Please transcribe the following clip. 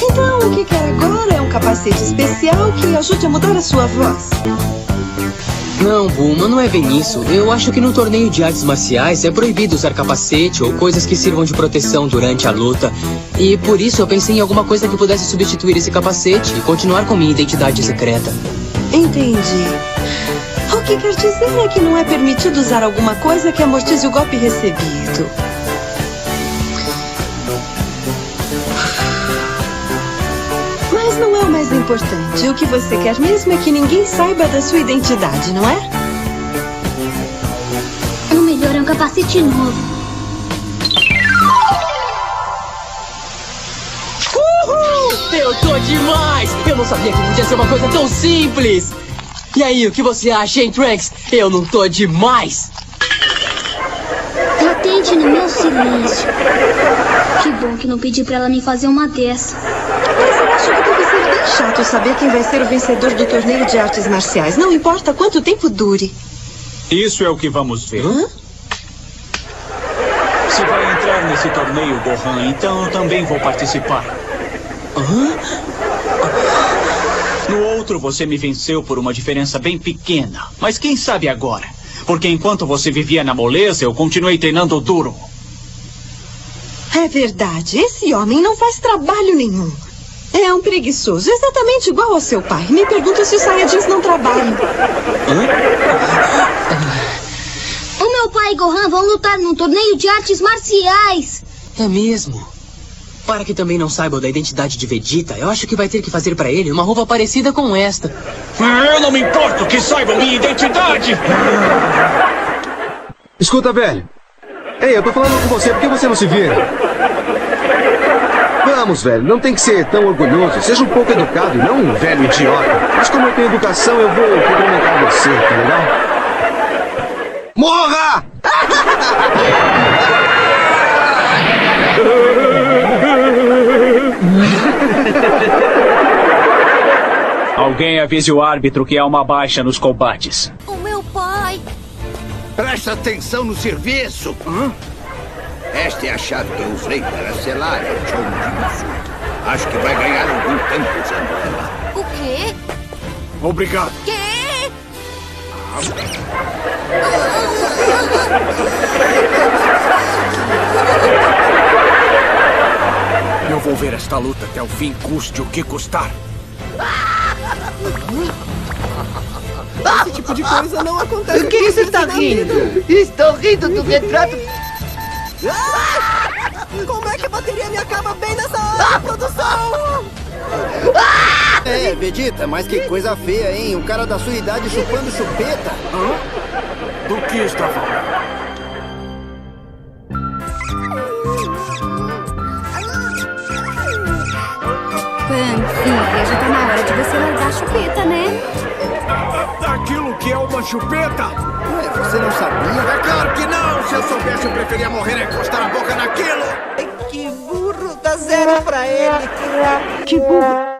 Então, o que quer agora é um capacete especial que ajude a mudar a sua voz. Não, Bulma, não é bem isso. Eu acho que no torneio de artes marciais é proibido usar capacete ou coisas que sirvam de proteção durante a luta. E por isso eu pensei em alguma coisa que pudesse substituir esse capacete e continuar com minha identidade secreta. Entendi. O que quer dizer é que não é permitido usar alguma coisa que amortize o golpe recebido. Mas não é o mais importante. O que você quer mesmo é que ninguém saiba da sua identidade, não é? O melhor é um capacete novo. Uhul! Eu tô demais! Eu não sabia que podia ser uma coisa tão simples! E aí, o que você acha, hein, Trunks? Eu não tô demais! Atente no meu silêncio. Que bom que não pedi pra ela me fazer uma dessa. Mas eu acho que deve ser bem chato saber quem vai ser o vencedor do torneio de artes marciais. Não importa quanto tempo dure. Isso é o que vamos ver. Hã? Se vai entrar nesse torneio, Gohan, então eu também vou participar. No outro, você me venceu por uma diferença bem pequena. Mas quem sabe agora? Porque enquanto você vivia na moleza, eu continuei treinando duro. É verdade. Esse homem não faz trabalho nenhum. É um preguiçoso, exatamente igual ao seu pai. Me pergunto se os Saiyajins não trabalham. O meu pai e Gohan vão lutar num torneio de artes marciais. É mesmo? Para que também não saibam da identidade de Vegeta, eu acho que vai ter que fazer pra ele uma roupa parecida com esta. Eu não me importo que saibam minha identidade! Escuta, velho. Ei, eu tô falando com você, por que você não se vira? Vamos, velho, não tem que ser tão orgulhoso. Seja um pouco educado e não um velho idiota. Mas como eu tenho educação, eu vou cumprimentar você, tá legal? Morra! Alguém avise o árbitro que há uma baixa nos combates. O meu pai. Presta atenção no serviço. Esta é a chave que eu usei para selar a Chonjinsu. Acho que vai ganhar algum tempo usando ela. O quê? Obrigado. Quê? Eu vou ver esta luta até o fim, custe o que custar. Esse tipo de coisa não acontece. Do que você está rindo? Estou rindo do retrato. Como é que a bateria me acaba bem nessa hora, produção? É, Vegeta, mas que coisa feia, hein? Um cara da sua idade chupando chupeta. Do que está falando? Filha, já tá na hora de você largar a chupeta, né? Daquilo que é uma chupeta? Ué, você não sabia? É claro que não! Se eu soubesse, eu preferia morrer a encostar a boca naquilo! Que burro, dá 0 pra ele. Que burro.